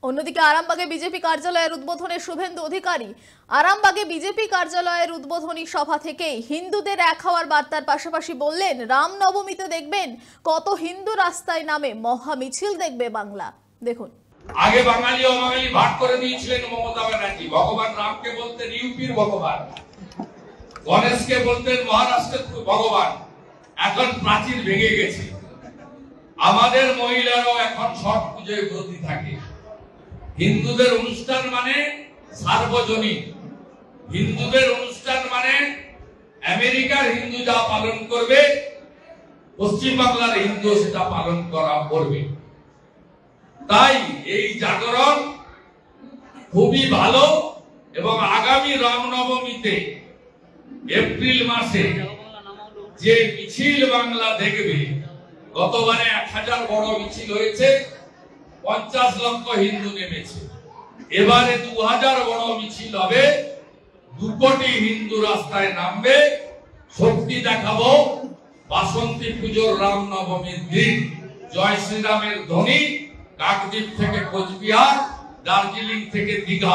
অন্যদিকে আরামবাগে বিজেপি কার্যালয়ের উদ্বোধনে শুভেন্দু অধিকারী। আরামবাগে বিজেপি কার্যালয়ের উদ্বোধনী সভা থেকেই হিন্দুদের এক হওয়ার বার্তার পাশাপাশি বললেন, রামনবমীতে দেখবেন কত হিন্দু রাস্তায় নামে, মহা মিছিল দেখবে বাংলা। দেখুন, আগে বাঙালি অবাঙালি ভাগ করে দিয়েছিলেন মমতা ব্যানার্জি। ভগবান রামকে বলতেন ইউপির ভগবান, গণেশকে বলতেন মহারাষ্ট্রের ভগবান। এখন প্রাচীর ভেঙে গেছে। আমাদের মহিলারাও এখন ছট পুজোয় ব্রতী থাকে। হিন্দুদের অনুষ্ঠান মানে সার্বজনীন। হিন্দুদের অনুষ্ঠান মানে আমেরিকার হিন্দু যা পালন করবে, পশ্চিম বাংলার হিন্দু সেটা পালন করা করবে। তাই এই জাগরণ খুবই ভালো এবং আগামী রামনবমীতে এপ্রিল মাসে যে মিছিল বাংলা দেখবে, গতবারে 1000 বড় মিছিল হয়েছে, 50 লক্ষ হিন্দু নেমেছে। এবারে 2000 বড় মিছিল হবে, 2 কোটি হিন্দু রাস্তায় নামবে। শক্তি দেখাবো বাসন্তী পুজোর রামনবমীর দিন। জয় শ্রীরামের ধ্বনি কাকদ্বীপ থেকে কোচবিহার, দার্জিলিং থেকে দীঘা।